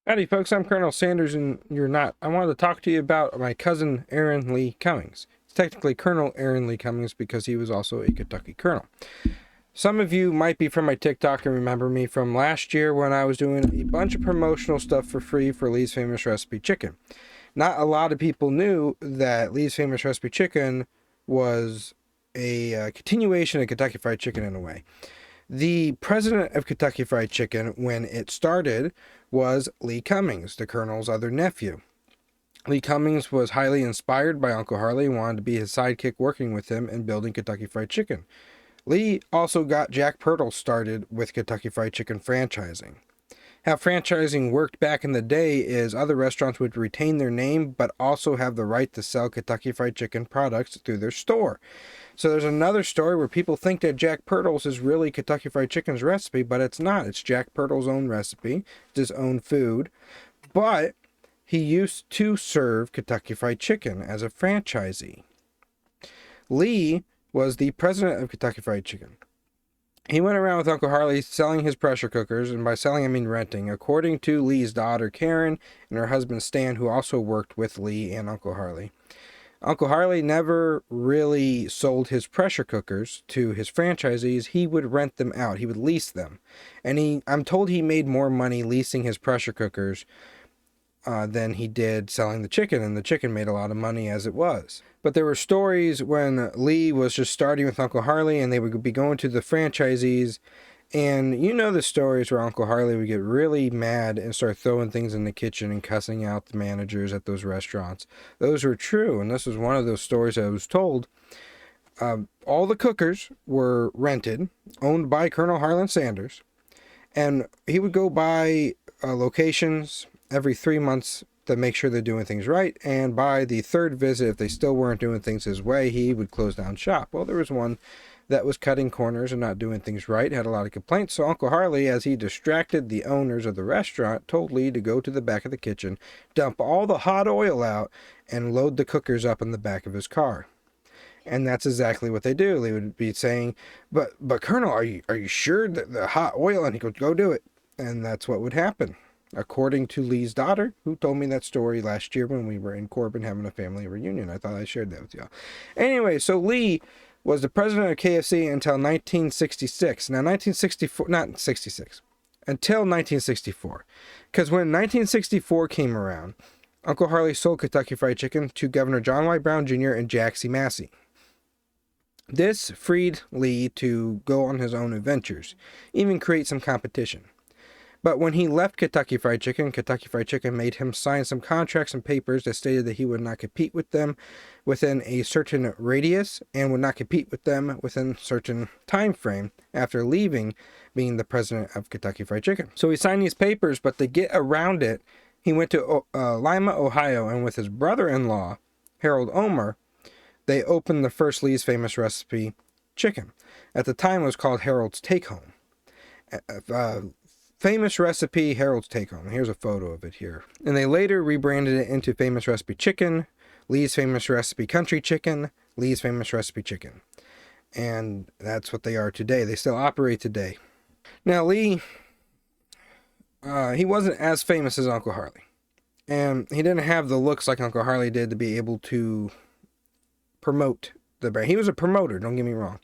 Howdy, folks. I'm Colonel Sanders, and you're not. I wanted to talk to you about my cousin, Aaron Lee Cummings. It's technically Colonel Aaron Lee Cummings because he was also a Kentucky colonel. Some of you might be from my TikTok and remember me from last year when I was doing a bunch of promotional stuff for free for Lee's Famous Recipe Chicken. Not a lot of people knew that Lee's Famous Recipe Chicken was a continuation of Kentucky Fried Chicken in a way. The president of Kentucky Fried Chicken, when it started, was Lee Cummings, the colonel's other nephew. Lee Cummings was highly inspired by Uncle Harley and wanted to be his sidekick working with him in building Kentucky Fried Chicken. Lee also got Jack Pirtle started with Kentucky Fried Chicken franchising. How franchising worked back in the day is other restaurants would retain their name but also have the right to sell Kentucky Fried Chicken products through their store. So there's another story where people think that Jack Pirtle's is really Kentucky Fried Chicken's recipe, but it's not. It's Jack Pirtle's own recipe. It's his own food. But he used to serve Kentucky Fried Chicken as a franchisee. Lee was the president of Kentucky Fried Chicken. He went around with Uncle Harley selling his pressure cookers, and by selling I mean renting, according to Lee's daughter Karen and her husband Stan, who also worked with Lee and Uncle Harley. Uncle Harley never really sold his pressure cookers to his franchisees. He would rent them out. He would lease them. And I'm told he made more money leasing his pressure cookers than he did selling the chicken, and the chicken made a lot of money as it was. But there were stories when Lee was just starting with Uncle Harley and they would be going to the franchisees, and you know the stories where Uncle Harley would get really mad and start throwing things in the kitchen and cussing out the managers at those restaurants. Those were true, and this was one of those stories I was told. All the cookers were rented, owned by Colonel Harlan Sanders, and he would go by locations every 3 months to make sure they're doing things right, and by the third visit, if they still weren't doing things his way, he would close down shop. Well, there was one that was cutting corners and not doing things right, had a lot of complaints, so Uncle Harley, as he distracted the owners of the restaurant, told Lee to go to the back of the kitchen, dump all the hot oil out, and load the cookers up in the back of his car. And that's exactly what they do. They would be saying, but Colonel, are you sure that the hot oil? And he goes, go do it. And that's what would happen, according to Lee's daughter, who told me that story last year when we were in Corbin having a family reunion. I thought I shared that with y'all. Anyway, so Lee was the president of KFC until 1966. Now, 1964, not 66, until 1964. Because when 1964 came around, Uncle Harley sold Kentucky Fried Chicken to Governor John Y. Brown Jr. and Jack C. Massey. This freed Lee to go on his own adventures, even create some competition. But when he left Kentucky Fried Chicken made him sign some contracts and papers that stated that he would not compete with them within a certain radius and would not compete with them within a certain time frame after leaving being the president of Kentucky Fried Chicken. So he signed these papers, but to get around it, he went to Lima, Ohio, and with his brother-in-law, Harold Omer, they opened the first Lee's Famous Recipe Chicken. At the time, it was called Harold's Take Home. Famous Recipe Harold's Take Home. Here's a photo of it here. And they later rebranded it into Famous Recipe Chicken, Lee's Famous Recipe Country Chicken, Lee's Famous Recipe Chicken. And that's what they are today. They still operate today. Now, Lee, he wasn't as famous as Uncle Harley. And he didn't have the looks like Uncle Harley did to be able to promote the brand. He was a promoter, don't get me wrong.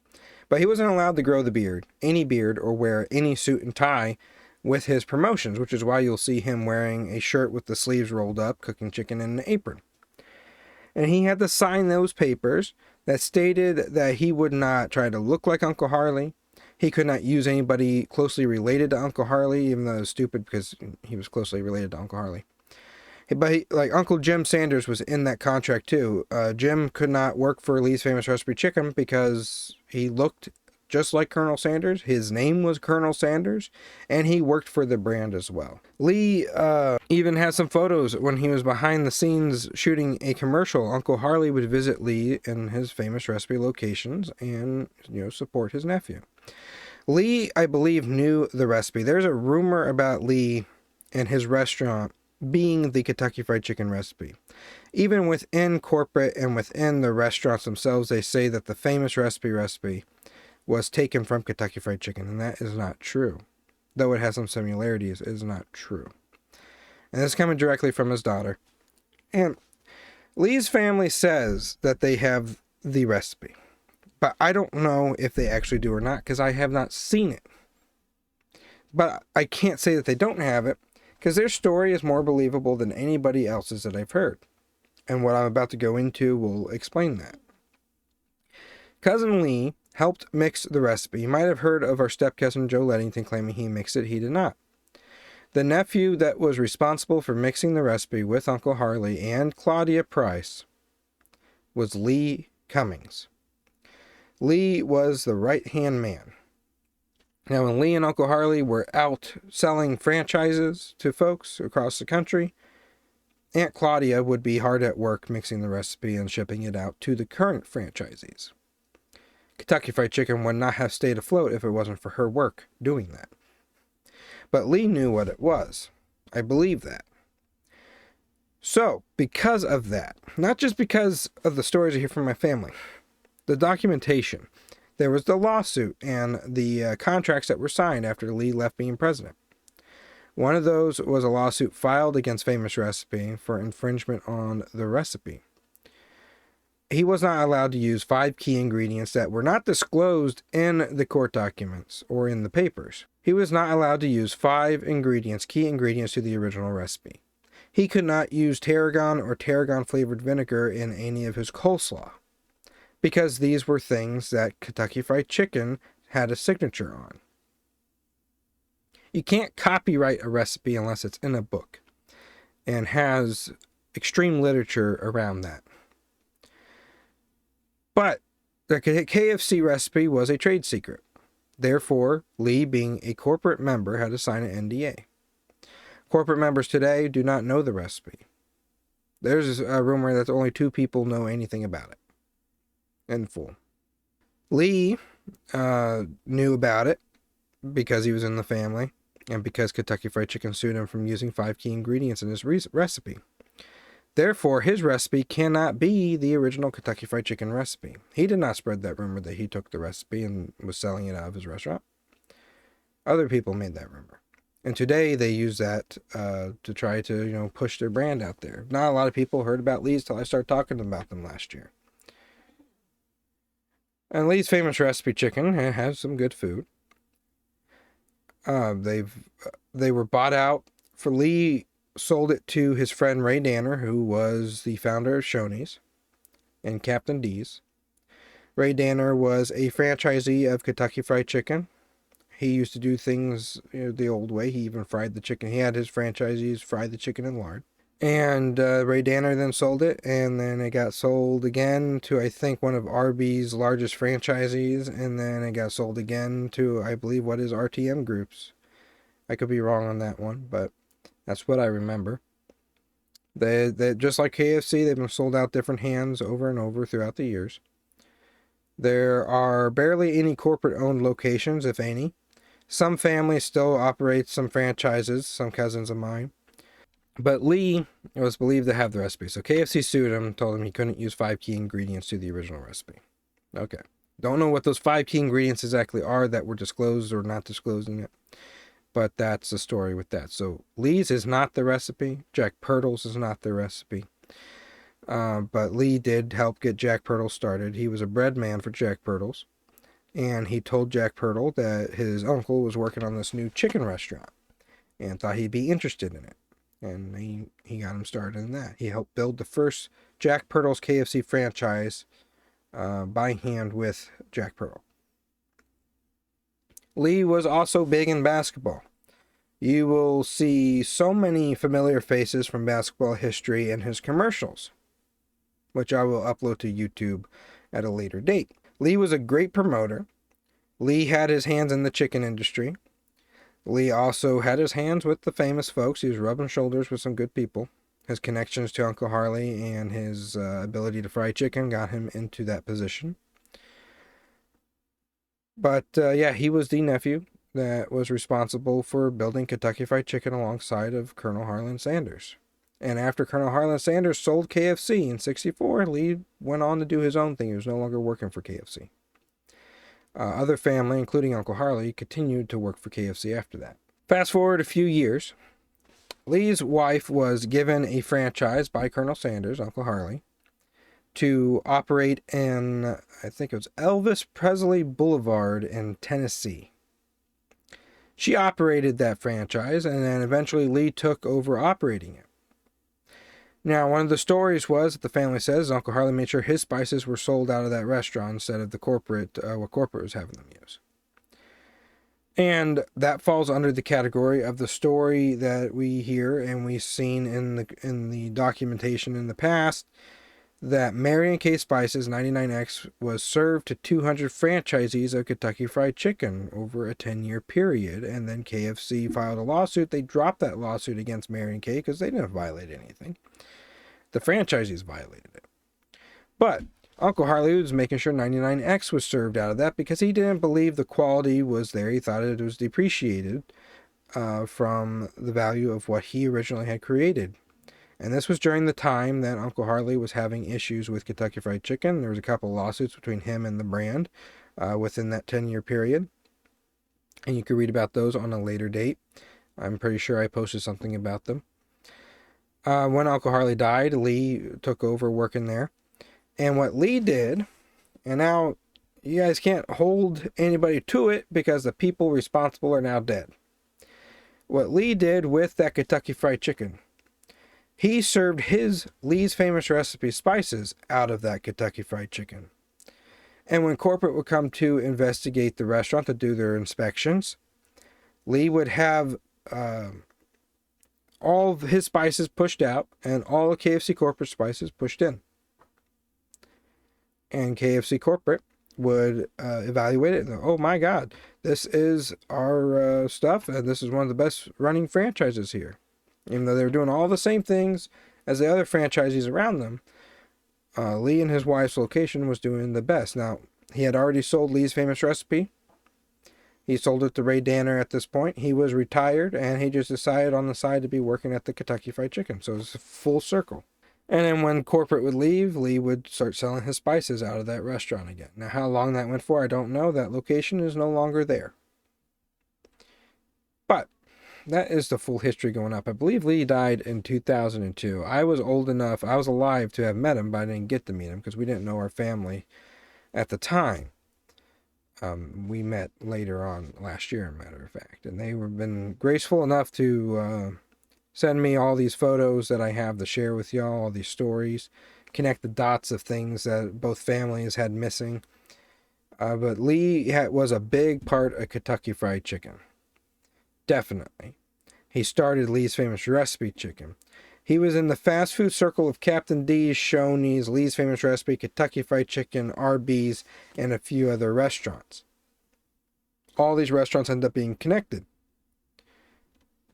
But he wasn't allowed to grow the beard, any beard, or wear any suit and tie with his promotions, which is why you'll see him wearing a shirt with the sleeves rolled up, cooking chicken in an apron. And he had to sign those papers that stated that he would not try to look like Uncle Harley. He could not use anybody closely related to Uncle Harley, even though it was stupid because he was closely related to Uncle Harley. But like Uncle Jim Sanders was in that contract too. Jim could not work for Lee's Famous Recipe Chicken because he looked just like Colonel Sanders. His name was Colonel Sanders, and he worked for the brand as well. Lee even has some photos when he was behind the scenes shooting a commercial. Uncle Harley would visit Lee in his famous recipe locations and, support his nephew. Lee, I believe, knew the recipe. There's a rumor about Lee and his restaurant being the Kentucky Fried Chicken recipe. Even within corporate and within the restaurants themselves, they say that the famous recipe was taken from Kentucky Fried Chicken, and that is not true. Though it has some similarities, it is not true. And this is coming directly from his daughter. And Lee's family says that they have the recipe, but I don't know if they actually do or not because I have not seen it. But I can't say that they don't have it because their story is more believable than anybody else's that I've heard. And what I'm about to go into will explain that. Cousin Lee helped mix the recipe. You might have heard of our step-cousin Joe Leddington claiming he mixed it. He did not. The nephew that was responsible for mixing the recipe with Uncle Harley and Claudia Price was Lee Cummings. Lee was the right-hand man. Now, when Lee and Uncle Harley were out selling franchises to folks across the country, Aunt Claudia would be hard at work mixing the recipe and shipping it out to the current franchisees. Kentucky Fried Chicken would not have stayed afloat if it wasn't for her work doing that. But Lee knew what it was. I believe that. So, because of that, not just because of the stories I hear from my family, the documentation, there was the lawsuit and the contracts that were signed after Lee left being president. One of those was a lawsuit filed against Famous Recipe for infringement on the recipe. He was not allowed to use 5 key ingredients that were not disclosed in the court documents or in the papers. He was not allowed to use 5 ingredients, key ingredients to the original recipe. He could not use tarragon or tarragon-flavored vinegar in any of his coleslaw, because these were things that Kentucky Fried Chicken had a signature on. You can't copyright a recipe unless it's in a book and has extreme literature around that. But the KFC recipe was a trade secret. Therefore, Lee, being a corporate member, had to sign an NDA. Corporate members today do not know the recipe. There's a rumor that only 2 people know anything about it in full. Lee knew about it because he was in the family and because Kentucky Fried Chicken sued him from using 5 key ingredients in his recipe. Therefore, his recipe cannot be the original Kentucky Fried Chicken recipe. He did not spread that rumor that he took the recipe and was selling it out of his restaurant. Other people made that rumor. And today they use that to try to, push their brand out there. Not a lot of people heard about Lee's till I started talking about them last year. And Lee's Famous Recipe Chicken has some good food. They were bought out. For Lee sold it to his friend Ray Danner, who was the founder of Shoney's and Captain D's. Ray Danner was a franchisee of Kentucky Fried Chicken. He used to do things the old way. He even fried the chicken. He had his franchisees fry the chicken in lard. And Ray Danner then sold it, and then it got sold again to, I think, one of Arby's largest franchisees, and then it got sold again to, I believe, what is RTM Groups. I could be wrong on that one, but that's what I remember. They just like KFC, they've been sold out different hands over and over throughout the years. There are barely any corporate-owned locations, if any. Some families still operate some franchises, some cousins of mine. But Lee was believed to have the recipe. So KFC sued him, told him he couldn't use 5 key ingredients to the original recipe. Okay. Don't know what those 5 key ingredients exactly are that were disclosed or not disclosed in it. But that's the story with that. So Lee's is not the recipe. Jack Pirtle's is not the recipe. But Lee did help get Jack Pirtle started. He was a bread man for Jack Pirtle's. And he told Jack Pirtle that his uncle was working on this new chicken restaurant and thought he'd be interested in it. And he got him started in that. He helped build the first Jack Pirtle's KFC franchise by hand with Jack Pirtle. Lee was also big in basketball. You will see so many familiar faces from basketball history in his commercials, which I will upload to YouTube at a later date. Lee was a great promoter. Lee had his hands in the chicken industry. Lee also had his hands with the famous folks. He was rubbing shoulders with some good people. His connections to Uncle Harley and his ability to fry chicken got him into that position. But he was the nephew that was responsible for building Kentucky Fried Chicken alongside of Colonel Harlan Sanders. And after Colonel Harlan Sanders sold KFC in '64, Lee went on to do his own thing. He was no longer working for KFC. Other family, including Uncle Harley, continued to work for KFC after that. Fast forward a few years, Lee's wife was given a franchise by Colonel Sanders, Uncle Harley, to operate in, I think it was Elvis Presley Boulevard in Tennessee. She operated that franchise, and then eventually Lee took over operating it. Now, one of the stories was that the family says Uncle Harley made sure his spices were sold out of that restaurant instead of the corporate, what corporate was having them use. And that falls under the category of the story that we hear and we've seen in the documentation in the past, that Mary and Kay Spices 99X was served to 200 franchisees of Kentucky Fried Chicken over a 10-year period, and then KFC filed a lawsuit. They dropped that lawsuit against Mary and Kay because they didn't violate anything. The franchisees violated it. But Uncle Harley was making sure 99X was served out of that because he didn't believe the quality was there. He thought it was depreciated from the value of what he originally had created. And this was during the time that Uncle Harley was having issues with Kentucky Fried Chicken. There was a couple of lawsuits between him and the brand within that 10-year period. And you can read about those on a later date. I'm pretty sure I posted something about them. When Uncle Harley died, Lee took over working there. And what Lee did, and now you guys can't hold anybody to it because the people responsible are now dead. What Lee did with that Kentucky Fried Chicken, he served his Lee's Famous Recipe spices out of that Kentucky Fried Chicken. And when corporate would come to investigate the restaurant to do their inspections, Lee would have all of his spices pushed out and all of KFC corporate spices pushed in. And KFC corporate would evaluate it and go, oh my God, this is our stuff, and this is one of the best running franchises here. Even though they were doing all the same things as the other franchisees around them, Lee and his wife's location was doing the best. Now, he had already sold Lee's Famous Recipe. He sold it to Ray Danner at this point. He was retired, and he just decided on the side to be working at the Kentucky Fried Chicken. So it's a full circle. And then when corporate would leave, Lee would start selling his spices out of that restaurant again. Now, how long that went for, I don't know. That location is no longer there. But that is the full history going up. I believe Lee died in 2002. I was old enough, I was alive to have met him, but I didn't get to meet him because we didn't know our family at the time. We met later on last year, matter of fact. And they have been graceful enough to send me all these photos that I have to share with y'all, all these stories, connect the dots of things that both families had missing. But Lee was a big part of Kentucky Fried Chicken. Definitely. He started Lee's Famous Recipe Chicken. He was in the fast food circle of Captain D's, Shoney's, Lee's Famous Recipe, Kentucky Fried Chicken, Arby's, and a few other restaurants. All these restaurants end up being connected,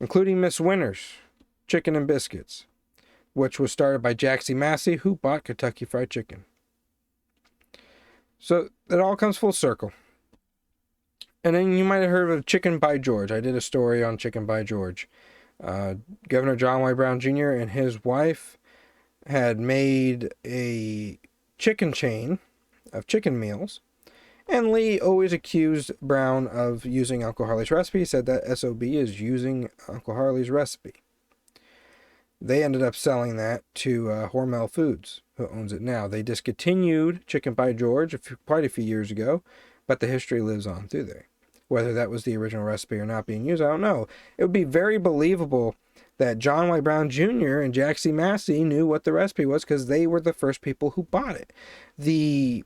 including Miss Winter's Chicken and Biscuits, which was started by Jaxie Massey, who bought Kentucky Fried Chicken. So it all comes full circle. And then you might have heard of Chicken by George. I did a story on Chicken by George. Governor John Y. Brown Jr. and his wife had made a chicken chain of chicken meals. And Lee always accused Brown of using Uncle Harley's recipe. He said that SOB is using Uncle Harley's recipe. They ended up selling that to Hormel Foods, who owns it now. They discontinued Chicken by George quite a few years ago, but the history lives on through there. Whether that was the original recipe or not being used, I don't know. It would be very believable that John Y. Brown Jr. and Jaxie Massey knew what the recipe was because they were the first people who bought it. The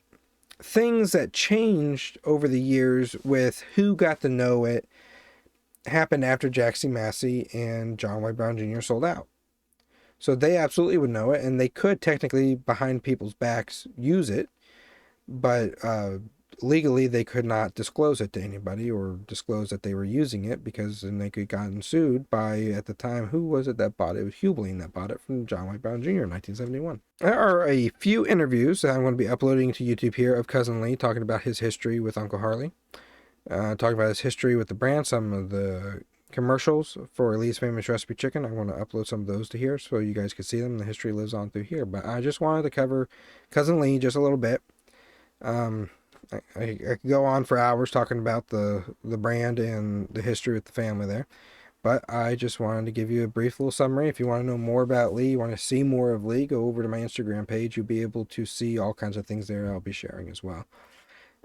things that changed over the years with who got to know it happened after Jaxie Massey and John Y. Brown Jr. sold out. So they absolutely would know it, and they could technically, behind people's backs, use it, but legally they could not disclose it to anybody or disclose that they were using it because then they could have gotten sued by, at the time, who was it that bought it? It was Hubline that bought it from John Y. Brown Jr. in 1971. There are a few interviews that I'm going to be uploading to YouTube here of Cousin Lee talking about his history with Uncle Harley, talking about his history with the brand, some of the commercials for Lee's Famous Recipe Chicken. I want to upload some of those to here so you guys can see them. The history lives on through here. But I just wanted to cover Cousin Lee just a little bit. I could go on for hours talking about the brand and the history with the family there. But I just wanted to give you a brief little summary. If you want to know more about Lee, you want to see more of Lee, go over to my Instagram page. You'll be able to see all kinds of things there I'll be sharing as well.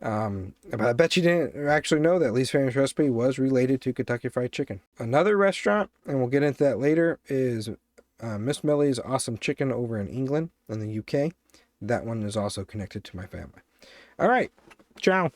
But I bet you didn't actually know that Lee's Famous Recipe was related to Kentucky Fried Chicken. Another restaurant, and we'll get into that later, is Miss Millie's Awesome Chicken over in England, in the UK. That one is also connected to my family. All right. Ciao.